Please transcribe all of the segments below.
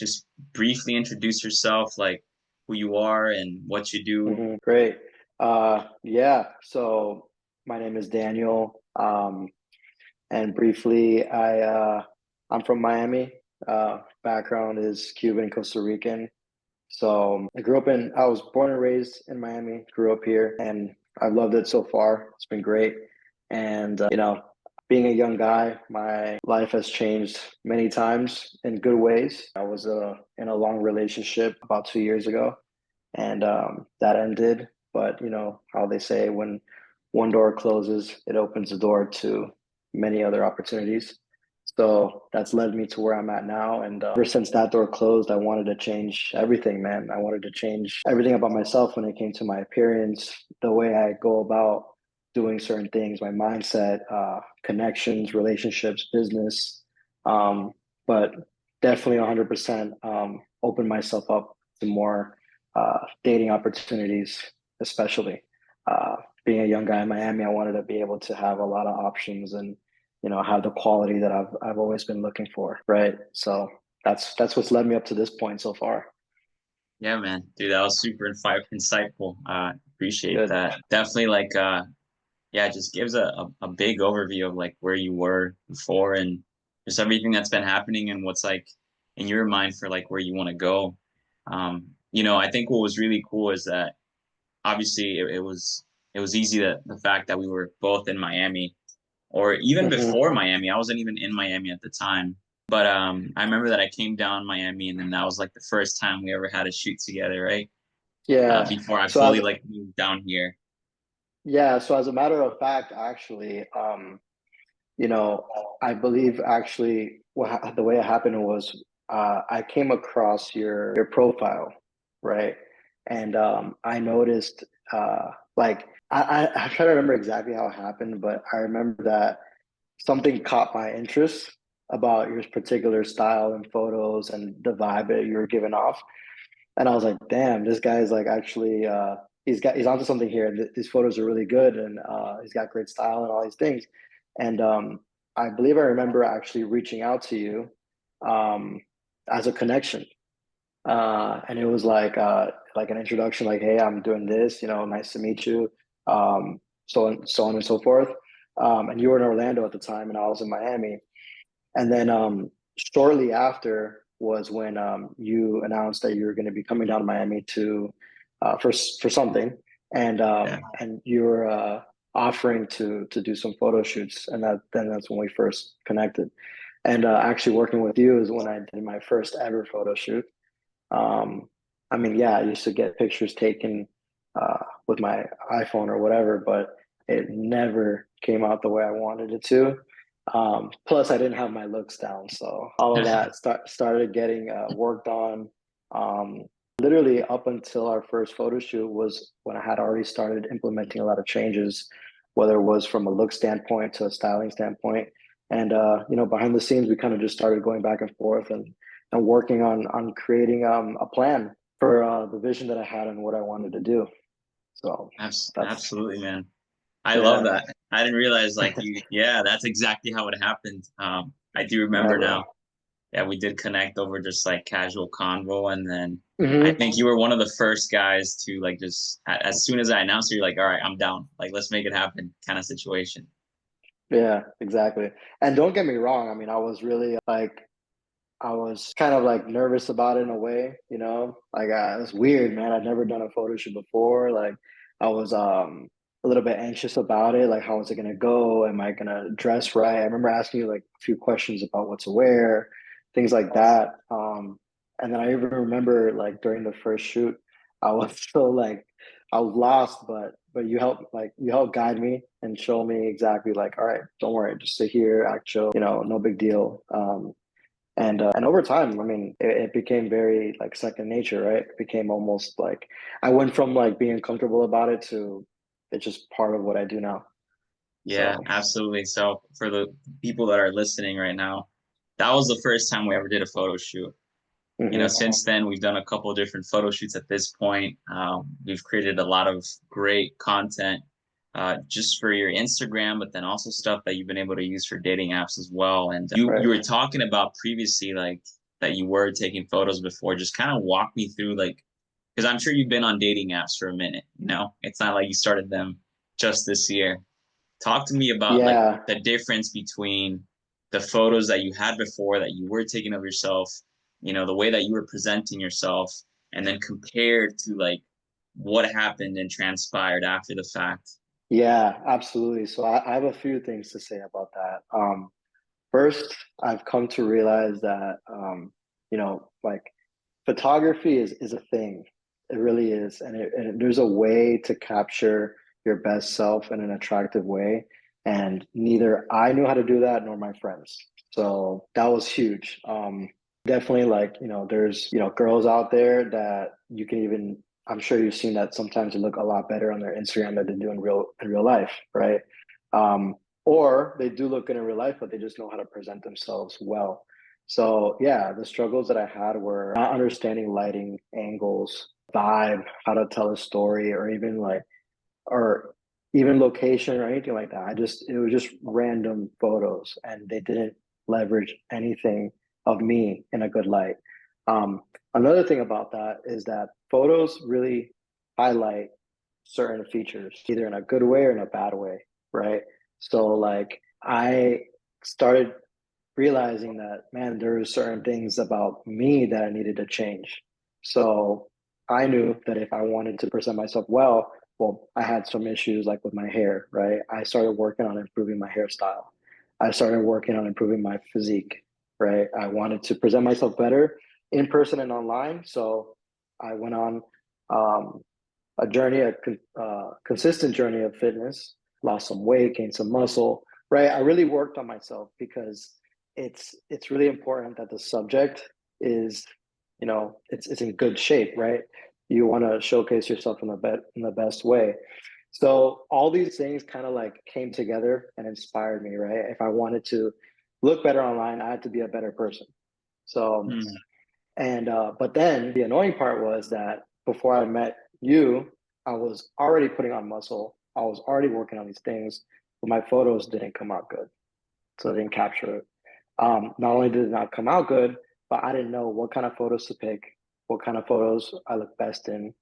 just briefly introduce yourself, like who you are and what you do? Great. Yeah, so my name is Daniel. And briefly, I'm from Miami. Background is Cuban, Costa Rican. So I was born and raised in Miami, grew up here, and I've loved it so far. It's been great. And, being a young guy, my life has changed many times in good ways. I was in a long relationship about 2 years ago, and that ended. But how they say, when one door closes, it opens the door to many other opportunities. So that's led me to where I'm at now. And ever since that door closed, I wanted to change everything, man. I wanted to change everything about myself when it came to my appearance, the way I go about doing certain things, my mindset, connections, relationships, business. Um, but definitely 100% open myself up to more dating opportunities, especially. Being a young guy in Miami, I wanted to be able to have a lot of options and have the quality that I've always been looking for, right? So that's what's led me up to this point so far. Yeah, man, dude, that was super insightful. Appreciate Good. that. Definitely, like, yeah, it just gives a big overview of like where you were before and just everything that's been happening and what's like in your mind for like where you want to go. I think what was really cool is that obviously it was easy that the fact that we were both in Miami or even hmm before Miami. I wasn't even in Miami at the time. But I remember that I came down Miami and then that was like the first time we ever had a shoot together, right? Yeah. Before I So fully as like moved down here. so as a matter of fact, actually, you know, I believe actually the way it happened was I came across your profile, right? And I noticed like I try to remember exactly how it happened, but I remember that something caught my interest about your particular style and photos and the vibe that you were giving off. And I was like, damn, this guy's like actually he's onto something here. These photos are really good, and he's got great style and all these things. And I believe I remember actually reaching out to you um, as a connection, and it was like an introduction, like, hey, I'm doing this, nice to meet you, so on and so forth. And you were in Orlando at the time, and I was in Miami. And then shortly after was when you announced that you were going to be coming down to Miami to for something, Yeah. and you were offering to do some photo shoots, and that's when we first connected. And actually working with you is when I did my first ever photo shoot. Um, I mean, yeah, I used to get pictures taken with my iPhone or whatever, but it never came out the way I wanted it to. Plus, I didn't have my looks down, so all of that started getting worked on. Um, Literally, up until our first photo shoot was when I had already started implementing a lot of changes, whether it was from a look standpoint to a styling standpoint. And behind the scenes, we kind of just started going back and forth and working on creating a plan for the vision that I had and what I wanted to do. So that's Absolutely, man. I love yeah, that. I didn't realize like yeah, that's exactly how it happened. I do yeah, remember bro. now. Yeah, we did connect over just like casual convo, and then I hmm think you were one of the first guys to like just as soon as I announced it, you're like, all right, I'm down. Like, let's make it happen kind of situation. Yeah, exactly. And don't get me wrong. I mean, I was really I was kind of like nervous about it in a way, like it was weird, man. I'd never done a photo shoot before. Like I was a little bit anxious about it. Like, how is it gonna go? Am I gonna dress right? I remember asking you like a few questions about what to wear, things like that. And then I even remember like during the first shoot, I was so like I was lost, but you helped guide me and show me exactly like, all right, don't worry, just sit here, act chill, no big deal. And over time, I mean, it became very like second nature, right? It became almost like I went from like being comfortable about it to it's just part of what I do now. Yeah, So, absolutely. So for the people that are listening right now, that was the first time we ever did a photo shoot. hmm Since then we've done a couple of different photo shoots at this point. We've created a lot of great content just for your Instagram, but then also stuff that you've been able to use for dating apps as well. And you right. were talking about previously, like that you were taking photos before. Just kind of walk me through like, because I'm sure you've been on dating apps for a minute, you know? It's not like you started them just this year. Talk to me about like Yeah, the difference between the photos that you had before that you were taking of yourself, you know, the way that you were presenting yourself, and then compared to like what happened and transpired after the fact. yeah, absolutely. So I have a few things to say about that. First, I've come to realize that like photography is a thing. It really is, and there's a way to capture your best self in an attractive way. And neither I knew how to do that nor my friends. So that was huge. Definitely, like there's girls out there that you can even. I'm sure you've seen that sometimes they look a lot better on their Instagram than they do in real life, right? Or they do look good in real life, but they just know how to present themselves well. So yeah, the struggles that I had were not understanding lighting, angles, vibe, how to tell a story, or even location or anything like that. It was just random photos, and they didn't leverage anything of me in a good light. Another thing about that is that photos really highlight certain features, either in a good way or in a bad way, right? So like I started realizing that, man, there were certain things about me that I needed to change. So I knew that if I wanted to present myself well, I had some issues like with my hair, right? I started working on improving my hairstyle. I started working on improving my physique, right? I wanted to present myself better in person and online. So I went on um, a consistent journey of fitness, lost some weight, gained some muscle, right? I really worked on myself because it's really important that the subject is, it's in good shape, right? You want to showcase yourself in the best way. So all these things kind of like came together and inspired me, right? If I wanted to look better online, I had to be a better person. So Hmm. and but then the annoying part was that before I met you, I was already putting on muscle. I was already working on these things, but my photos didn't come out good. So I didn't capture it. Not only did it not come out good, but I didn't know what kind of photos to pick, what kind of photos I look best in.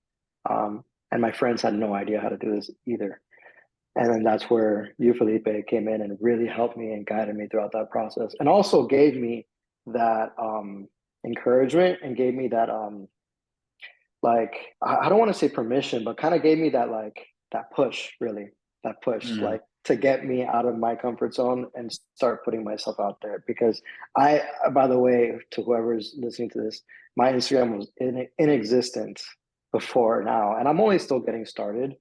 And my friends had no idea how to do this either. And then that's where you, Felipe, came in and really helped me and guided me throughout that process, and also gave me that encouragement and gave me that like I don't want to say permission, but kind of gave me that that push, really, that push, Hmm. like to get me out of my comfort zone and start putting myself out there. Because I, by the way, to whoever's listening to this, my Instagram was in existence before now, and I'm only still getting started.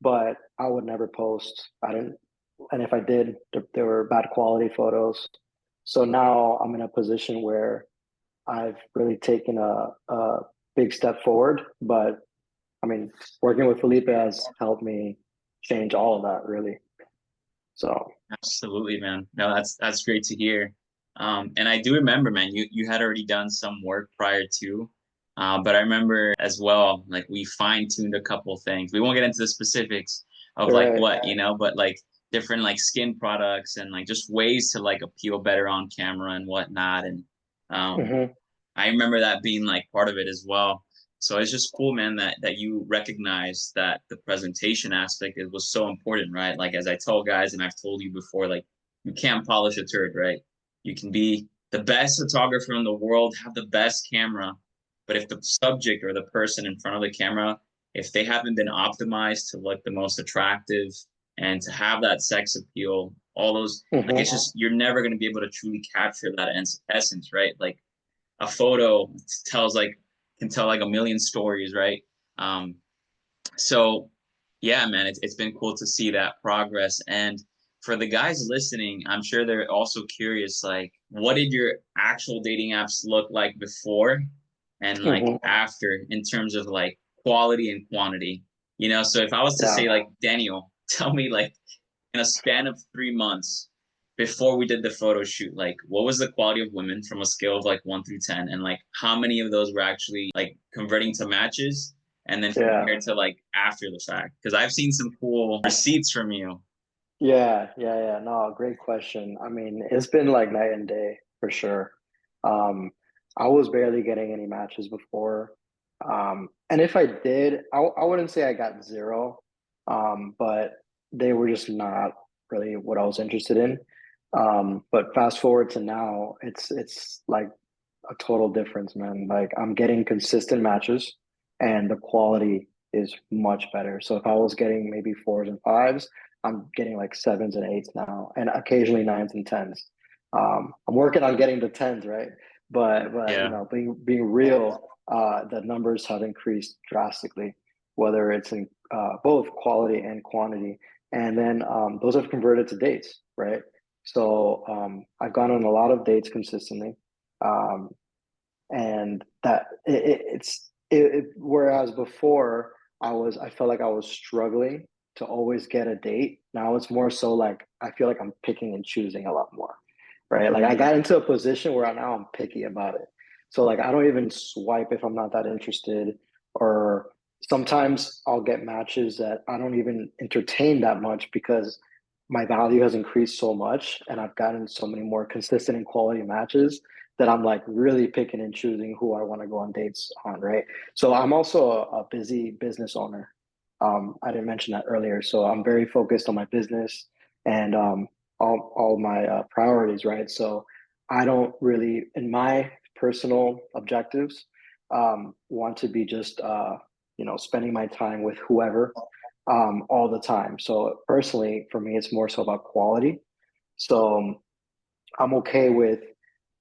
But I would never post. I didn't, and if I did, there were bad quality photos. So now I'm in a position where I've really taken a big step forward. But I mean, working with Felipe has helped me change all of that, really. So Absolutely, man. No, that's great to hear. And I do remember, man, you had already done some work prior to, but I remember as well, like we fine-tuned a couple things. We won't get into the specifics of like right. what, you know, but like different like skin products and like just ways to like appeal better on camera and whatnot. And um, Hmm. I remember that being like part of it as well. So it's just cool, man, that you recognize that the presentation aspect is, was so important, right? Like as I tell guys, and I've told you before, like you can't polish a turd, right? You can be the best photographer in the world, have the best camera, but if the subject or the person in front of the camera, if they haven't been optimized to look the most attractive and to have that sex appeal, all those, like it's Hmm. just you're never going to be able to truly capture that essence, right? Like a photo tells like can tell like a million stories, right? Um, so yeah, man, it's been cool to see that progress. And for the guys listening, I'm sure they're also curious, like, what did your actual dating apps look like before and like Hmm. after in terms of like quality and quantity? You know, so if I was to Yeah. say like, Daniel, tell me like in a span of 3 months before we did the photo shoot, like what was the quality of women from a scale of like 1 through 10, and like how many of those were actually like converting to matches, and then Yeah. compared to like after the fact? Because I've seen some cool receipts from you. Yeah, yeah, no, great question. I mean, it's been like night and day for sure. Um, I was barely getting any matches before. And if I did, I wouldn't say I got zero, but they were just not really what I was interested in. But fast forward to now, it's like a total difference, man. Like I'm getting consistent matches and the quality is much better. So if I was getting maybe fours and fives, I'm getting like sevens and eights now, and occasionally nines and tens. I'm working on getting the tens, right? But you Yeah. know, being real, the numbers have increased drastically, whether it's in both quality and quantity. And then those have converted to dates, right? So I've gone on a lot of dates consistently. Um, and that whereas before I felt like I was struggling to always get a date. Now it's more so like I feel like I'm picking and choosing a lot more, right? Like I Mm, got into a position where now I'm picky about it. So like I don't even swipe if I'm not that interested, or sometimes I'll get matches that I don't even entertain that much because my value has increased so much and I've gotten so many more consistent and quality matches that I'm like really picking and choosing who I want to go on dates on, right? So I'm also a busy business owner. I didn't mention that earlier. So I'm very focused on my business and all my priorities, right? So I don't really, in my personal objectives, want to be just, spending my time with whoever all the time. So personally, for me, it's more so about quality. So I'm okay with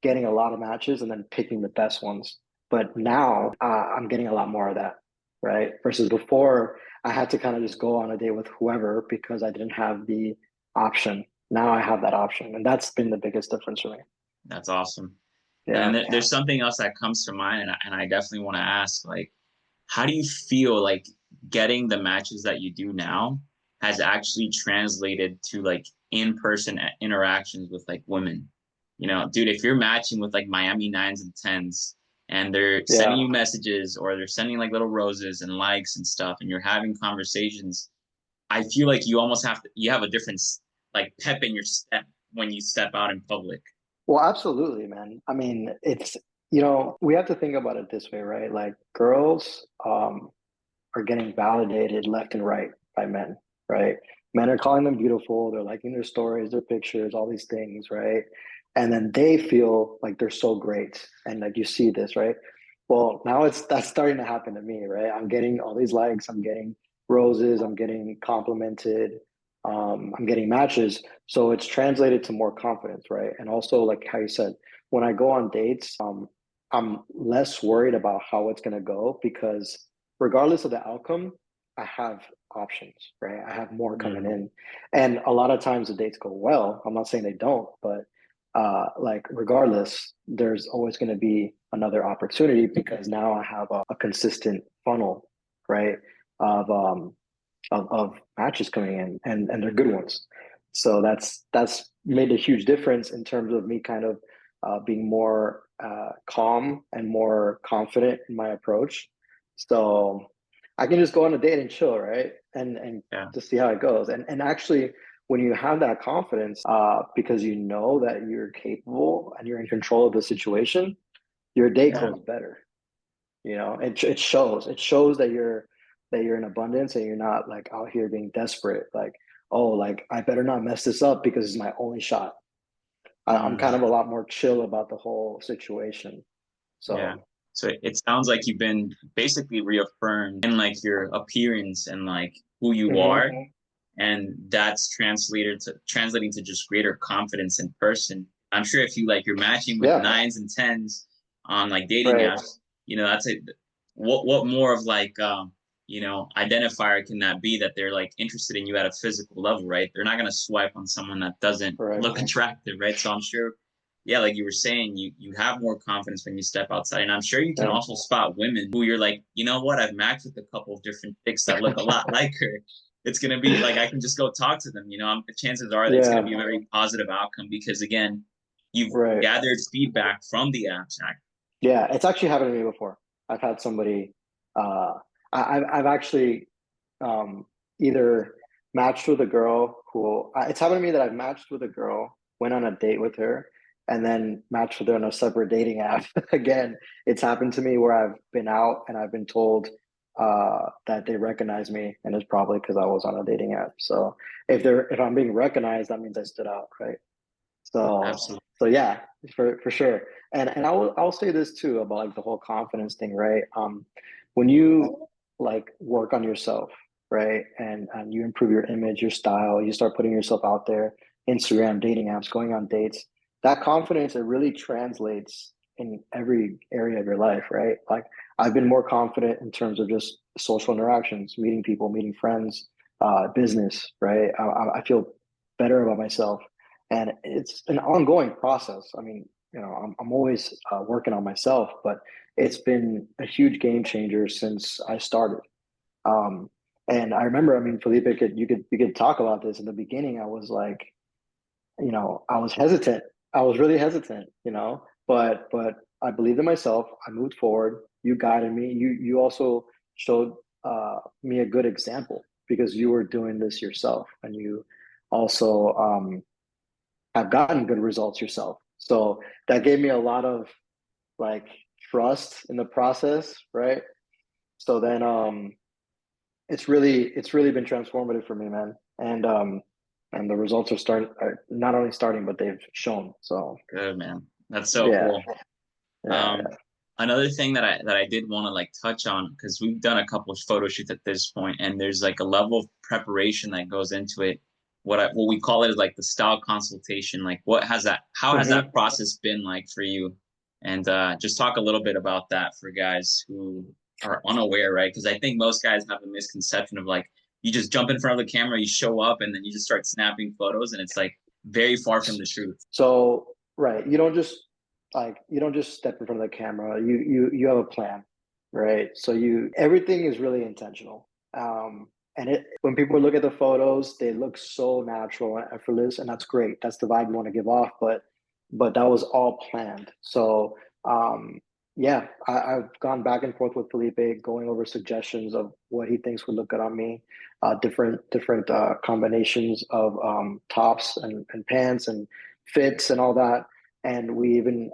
getting a lot of matches and then picking the best ones. But now I'm getting a lot more of that, right? Versus before, I had to kind of just go on a date with whoever because I didn't have the option. Now I have that option, and that's been the biggest difference for me. that's awesome. And then Yeah. there's something else that comes to mind, and I definitely want to ask, like, how do you feel like getting the matches that you do now has actually translated to like in-person interactions with like women? You know, dude, if you're matching with like Miami nines and tens and they're sending Yeah. you messages or they're sending like little roses and likes and stuff and you're having conversations, I feel like you almost have to, you have a different like pep in your step when you step out in public. Well, absolutely, man. I mean, we have to think about it this way, right? Like girls, are getting validated left and right by men, right? Men are calling them beautiful. They're liking their stories, their pictures, all these things, right? And then they feel like they're so great. And like you see this, right? Well, now that's starting to happen to me, right? I'm getting all these likes, I'm getting roses, I'm getting complimented, I'm getting matches. So it's translated to more confidence, right? And also, like how you said, when I go on dates, I'm less worried about how it's gonna go because regardless of the outcome, I have options, right? I have more coming Mm, in. And a lot of times the dates go well. I'm not saying they don't, but like regardless, there's always going to be another opportunity because now I have a consistent funnel, right? Of of matches coming in and they're good ones. So that's made a huge difference in terms of me kind of being more calm and more confident in my approach. So I can just go on a date and chill, right? And yeah. just see how it goes. And actually, when you have that confidence, because you know that you're capable and you're in control of the situation, your date Yeah. goes better. It shows. It shows that you're in abundance and you're not like out here being desperate. Like, oh, like I better not mess this up because it's my only shot. I'm Mm, kind of a lot more chill about the whole situation. yeah. So, So it sounds like you've been basically reaffirmed in like your appearance and like who you mhm. are, and that's translating to just greater confidence in person. I'm sure if you like you're matching with Yeah, nines and tens on like dating right, apps, you know, that's a what more of like identifier can that be that they're like interested in you at a physical level, right? They're not gonna swipe on someone that doesn't right. look attractive, right? So I'm sure, yeah, like you were saying, you have more confidence when you step outside, and I'm sure you can Yeah, also spot women who you're like, you know what, I've matched with a couple of different chicks that look a lot like her. It's gonna be like I can just go talk to them. You know, the chances are that it's gonna yeah, be a very positive outcome because again, you've right. gathered feedback from the apps. Yeah, it's actually happened to me before. I've had somebody, uh, I've actually um, either matched with a girl it's happened to me that I've matched with a girl, went on a date with her, and then match with her on a separate dating app. Again, it's happened to me where I've been out and I've been told that they recognize me, and it's probably because I was on a dating app. So if I'm being recognized, that means I stood out, right? So Absolutely. so yeah, for sure. And I'll say this too about like the whole confidence thing, right? When you like work on yourself, right, and you improve your image, your style, you start putting yourself out there, Instagram, dating apps, going on dates, that confidence, it really translates in every area of your life, right? Like I've been more confident in terms of just social interactions, meeting people, meeting friends, business, right? I feel better about myself, and it's an ongoing process. I mean, I'm always working on myself, but it's been a huge game changer since I started. Um, and I remember, I mean, Felipe, you could talk about this in the beginning. I was like, I was hesitant. I was really hesitant, but I believed in myself. I moved forward. You guided me. You also showed me a good example because you were doing this yourself, and you also have gotten good results yourself. So that gave me a lot of like trust in the process, right? So then it's really been transformative for me, man. And the results are not only starting, but they've shown. So Good, man. That's so yeah, cool. yeah. Um, Another thing that I did want to like touch on because we've done a couple of photo shoots at this point, and there's like a level of preparation that goes into it. What we call it is like the style consultation. Like, how has that Hmm. process been like for you? And just talk a little bit about that for guys who are unaware, right? Because I think most guys have a misconception of like you just jump in front of the camera, you show up, and then you just start snapping photos, and it's like very far from the truth. So right, you don't just step in front of the camera. You have a plan, right? So you everything is really intentional. And it when people look at the photos, they look so natural and effortless, and that's great. That's the vibe you want to give off, but that was all planned. So yeah, I've gone back and forth with Felipe, going over suggestions of what he thinks would look good on me, different combinations of tops and pants and fits and all that. And we even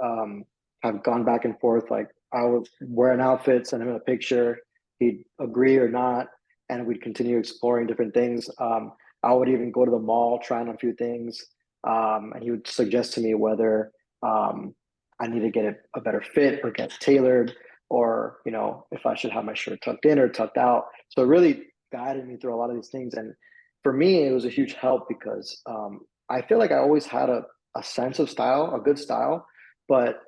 have gone back and forth. Like I would wear an outfit, send him a picture, he'd agree or not, and we'd continue exploring different things. I would even go to the mall, try on a few things, and he would suggest to me whether I need to get a better fit or get tailored, or if I should have my shirt tucked in or tucked out. So it really guided me through a lot of these things, and for me, it was a huge help because I feel like I always had a sense of style, a good style, but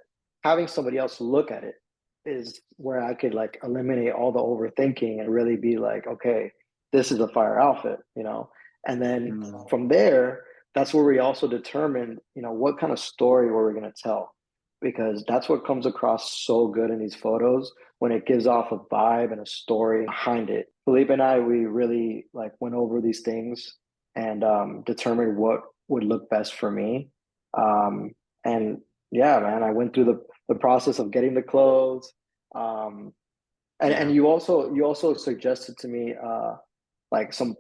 having somebody else look at it is where I could like eliminate all the overthinking and really be like, okay, this is a fire outfit. And then Mm. from there, that's where we also determined, what kind of story were we going to tell? Because that's what comes across so good in these photos when it gives off a vibe and a story behind it. Felipe and I, we really like went over these things and determined what would look best for me. And yeah, man, I went through the process of getting the clothes. Um, and Yeah. you also suggested to me like some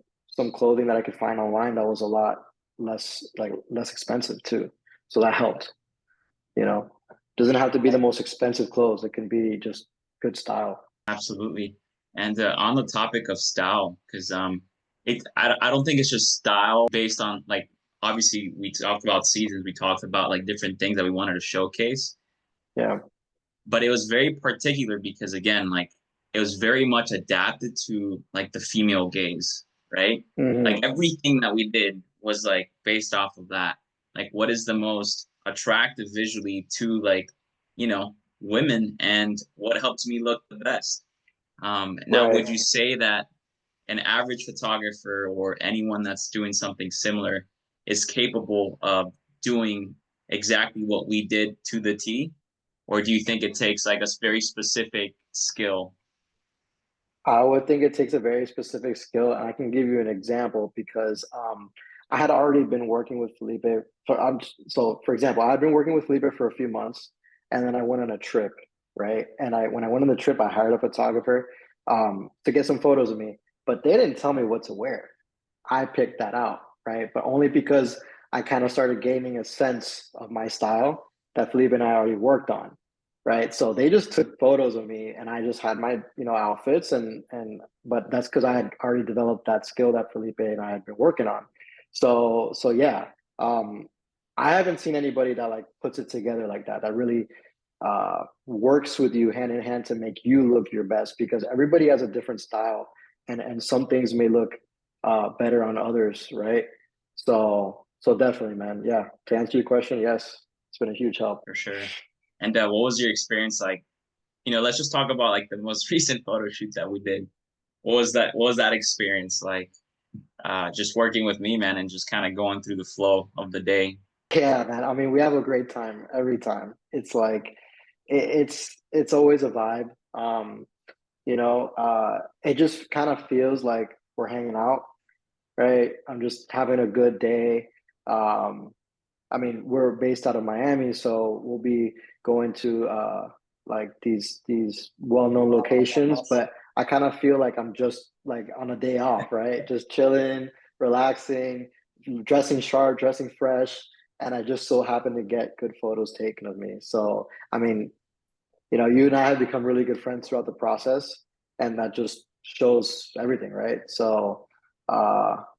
clothing that I could find online that was a lot less expensive too. So that helped, you know. Doesn't have to be the most expensive clothes. It can be just good style. Absolutely. And on the topic of style, because I don't think it's just style based on like obviously we talked about seasons, we talked about like different things that we wanted to showcase, Yeah. but it was very particular because again, like it was very much adapted to like the female gaze, right? Like Hmm. everything that we did was like based off of that. Like what is the most attractive visually to like, women and what helps me look the best. Now, Right. would you say that an average photographer or anyone that's doing something similar is capable of doing exactly what we did to the T? Or do you think it takes like a very specific skill? I would think it takes a very specific skill, and I can give you an example because I had already been working with Felipe. So, for example, I had been working with Felipe for a few months, and then I went on a trip, right? And when I went on the trip, I hired a photographer to get some photos of me, but they didn't tell me what to wear. I picked that out, right? But only because I kind of started gaining a sense of my style. that Felipe and I already worked on, right? So they just took photos of me, and I just had my outfits, and but that's because I had already developed that skill that Felipe and I had been working on. So yeah, um, I haven't seen anybody that like puts it together like that. That really works with you hand in hand to make you look your best, because everybody has a different style, and some things may look better on others, right? So definitely, man. Yeah. To answer your question, yes, it's been a huge help. for sure. And what was your experience like? Let's just talk about like the most recent photo shoot that we did. What was that experience like? Just working with me, man, and just kind of going through the flow of the day. Yeah, man. I mean, we have a great time every time. It's like it's always a vibe. It just kind of feels like we're hanging out, right? I'm just having a good day. Um, I mean, we're based out of Miami, so we'll be going to like these well-known locations, but I kind of feel like I'm just like on a day off, right? Just chilling, relaxing, dressing sharp, dressing fresh, and I just so happen to get good photos taken of me. So, I mean, you and I have become really good friends throughout the process, and that just shows everything, right? So,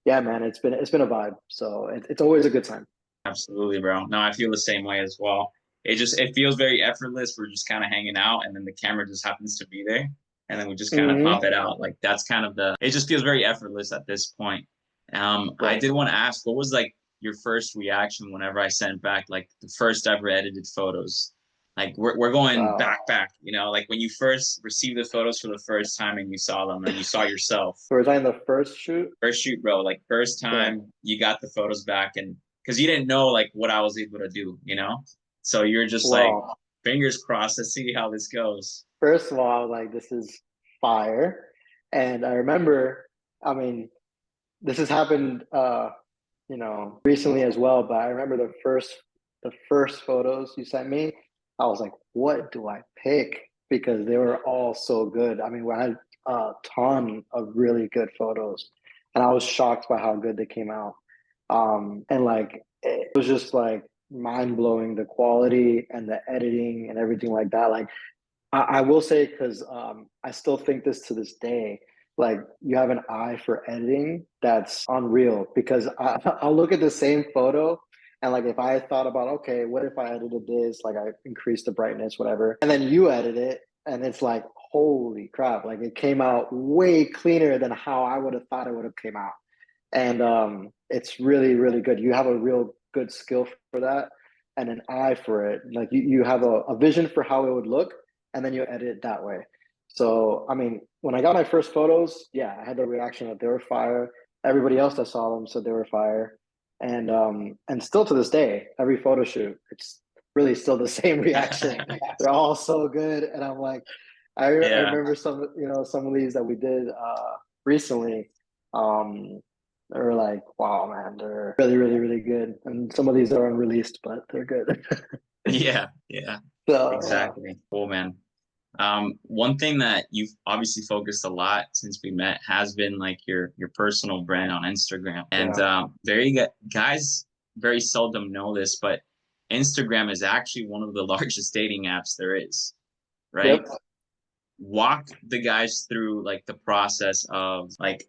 yeah, man, it's been a vibe. So it's always a good time. Absolutely, bro. No, I feel the same way as well. It feels very effortless. We're just kind of hanging out, and then the camera just happens to be there, and then we just kind of pop Hmm. it out. Like that's kind of the. It just feels very effortless at this point. I Right. did want to ask, what was like your first reaction whenever I sent back like the first ever edited photos? Like we're going Wow. back, like when you first received the photos for the first time and you saw them and you saw yourself. So we're talking the first shoot. First shoot, bro, like first Okay. time you got the photos back and because you didn't know like what I was able to do. So you're just like Well, fingers crossed to see how this goes. first of all, I was like, this is fire. And I remember, I mean, this has happened recently as well, but I remember the first photos you sent me, I was like, what do I pick? Because they were all so good. I mean, we had a ton of really good photos, and I was shocked by how good they came out. And like it was just like mind blowing, the quality and the editing and everything like that. Like I will say, because I still think this to this day. Like you have an eye for editing that's unreal, because I'll look at the same photo, and like if I thought about, okay, what if I edited this, like I increased the brightness, whatever, and then you edit it, and it's like, holy crap, like it came out way cleaner than how I would have thought it would have came out. And it's really, really good. You have a real good skill for that, and an eye for it. Like you have a vision for how it would look, and then you edit it that way. So, I mean, when I got my first photos, yeah, I had the reaction that they were fire. Everybody else that saw them said they were fire, and still to this day, every photo shoot, it's really still the same reaction. They're all so good, and I'm like, I Yeah. remember some of these that we did recently. Um, they were like, wow, man, they're really, really, really good. And some of these are unreleased, but they're good. Yeah. Yeah. So yeah, Exactly. Cool, man. One thing that you've obviously focused a lot since we met has been like your personal brand on Instagram. And yeah, guys very seldom know this, but Instagram is actually one of the largest dating apps there is, right? yep. Walk the guys through like the process of like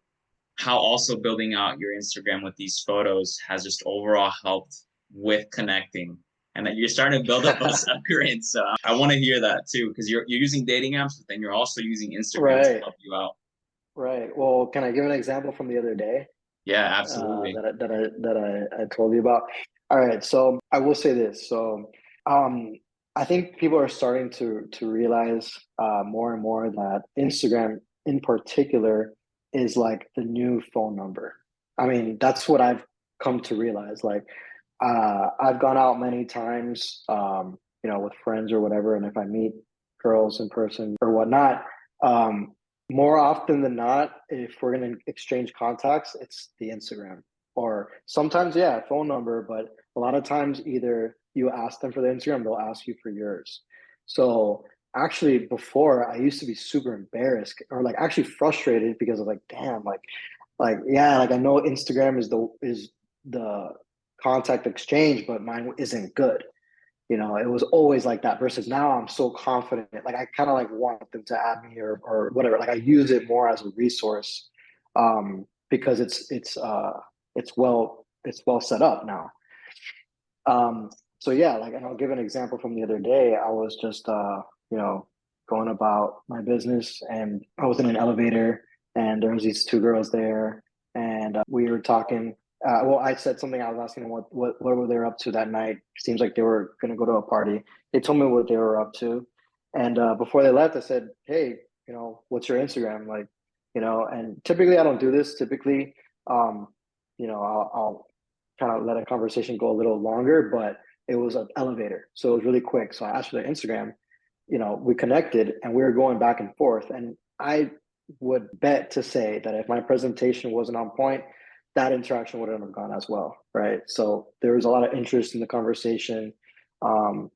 how also building out your Instagram with these photos has just overall helped with connecting and that you're starting to build up a grid. So I want to hear that too, because you're using dating apps, but then you're also using Instagram to Right, help you out. right. Well, can I give an example from the other day Yeah, absolutely. that I told you about? All right, so I will say this. So, um, I think people are starting to realize more and more that Instagram, in particular, is like the new phone number. I mean, that's what I've come to realize. Like, I've gone out many times, with friends or whatever, and if I meet girls in person or whatnot, um, more often than not, if we're going to exchange contacts, it's the Instagram, or sometimes, yeah, phone number, but a lot of times either you ask them for the Instagram, they'll ask you for yours. So actually, before I used to be super embarrassed or like actually frustrated, because I was like, damn, like yeah, like I know Instagram is the contact exchange, but mine isn't good. It was always like that versus now I'm so confident. Like I kind of like want them to add me or whatever. Like I use it more as a resource because it's well set up now. Um, so yeah, like, and I'll give an example from the other day. I was just, you know, going about my business, and I was in an elevator, and there was these two girls there, and we were talking. Well, I said something. I was asking them what were they up to that night. Seems like they were going to go to a party. They told me what they were up to, and before they left, I said, "Hey, what's your Instagram like?" And typically I don't do this. Typically, um, I'll kind of let a conversation go a little longer, but it was an elevator. So it was really quick. So I asked for their Instagram, we connected and we were going back and forth. And I would bet to say that if my presentation wasn't on point, that interaction would have gone as well. Right. So there was a lot of interest in the conversation. And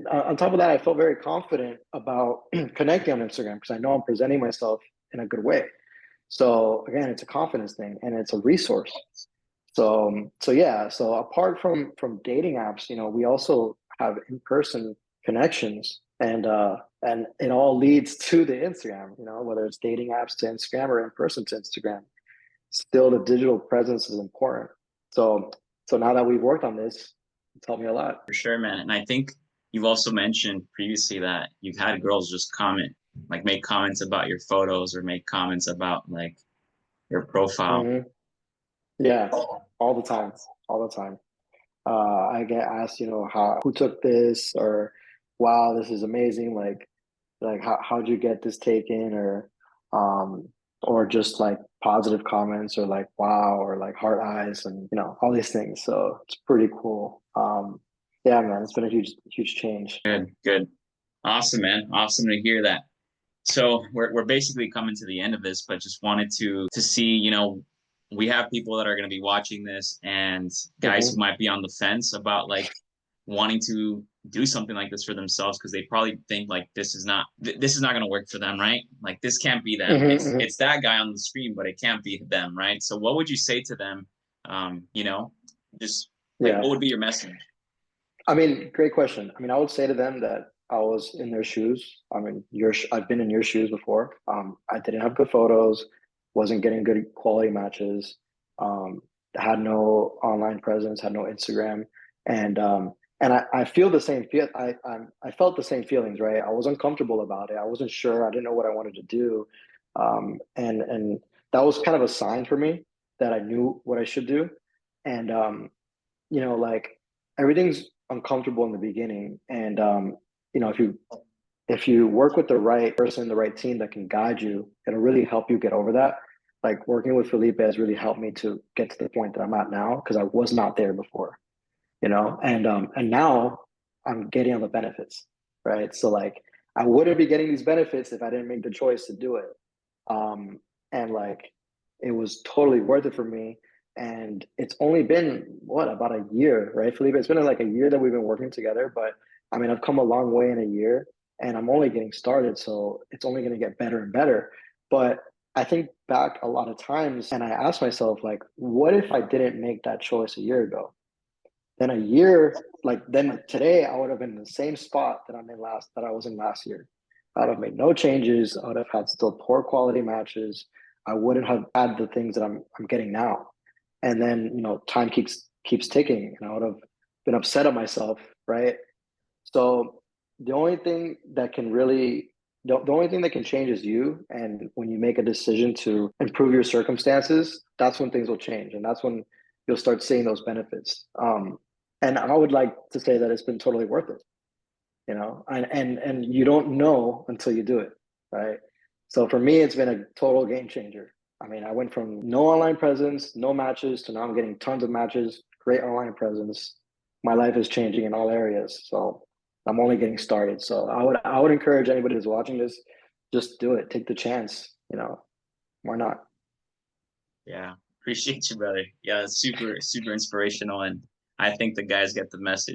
on top of that, I felt very confident about connecting on Instagram because I know I'm presenting myself in a good way. So again, it's a confidence thing and it's a resource. So yeah. So apart from dating apps, we also have in person connections, and it all leads to the Instagram. Whether it's dating apps to Instagram or in person to Instagram, still the digital presence is important. So so now that we've worked on this, it's helped me a lot. For sure, man. And I think you've also mentioned previously that you've had girls just comment, like make comments about your photos or make comments about like your profile. Hmm. Yeah, all the time, all the time. I get asked, who took this, or wow, this is amazing. Like how'd you get this taken, um or just like positive comments, or like wow, or like heart eyes, and all these things. So it's pretty cool. Yeah, man, it's been a huge change. Good, good. Awesome, man. Awesome to hear that. So we're basically coming to the end of this, but just wanted to see, we have people that are going to be watching this and guys who Hmm. might be on the fence about like wanting to do something like this for themselves because they probably think like this is not going to work for them, right? Like this can't be them. It's Hmm. it's that guy on the screen, but it can't be them, right? So what would you say to them? Just like Yeah, what would be your message? I mean, great question. I mean, I would say to them that I was in their shoes. I mean, I've been in your shoes before. I didn't have good photos, wasn't getting good quality matches, um, had no online presence, had no Instagram, and I feel the same feel. I felt the same feelings, right? I was uncomfortable about it. I wasn't sure. I didn't know what I wanted to do, and that was kind of a sign for me that I knew what I should do, and like everything's uncomfortable in the beginning, and if you work with the right person, the right team that can guide you, it'll really help you get over that. Like working with Felipe has really helped me to get to the point that I'm at now because I was not there before, and now I'm getting on the benefits, right? So like I wouldn't be getting these benefits if I didn't make the choice to do it. And like it was totally worth it for me. And it's only been what, about a year, right, Felipe? It's been like a year that we've been working together, but I mean, I've come a long way in a year, and I'm only getting started, so it's only going to get better and better. But I think back a lot of times, and I ask myself, like, what if I didn't make that choice a year ago? Then a year, like then today, I would have been in the same spot that I was in last year. I'd have made no changes. I would have had still poor quality matches. I wouldn't have had the things that I'm getting now. And then time keeps ticking, and I would have been upset at myself, right? So the only thing that can really the only thing that can change is you. And when you make a decision to improve your circumstances, that's when things will change. And that's when you'll start seeing those benefits. And I would like to say that it's been totally worth it, and you don't know until you do it, right? So for me, it's been a total game changer. I mean, I went from no online presence, no matches, to now I'm getting tons of matches, great online presence. My life is changing in all areas. So I'm only getting started. So I would encourage anybody who's watching this, just do it. Take the chance. Why not? Yeah, appreciate you, brother. Yeah, it's super, super inspirational. And I think the guys get the message.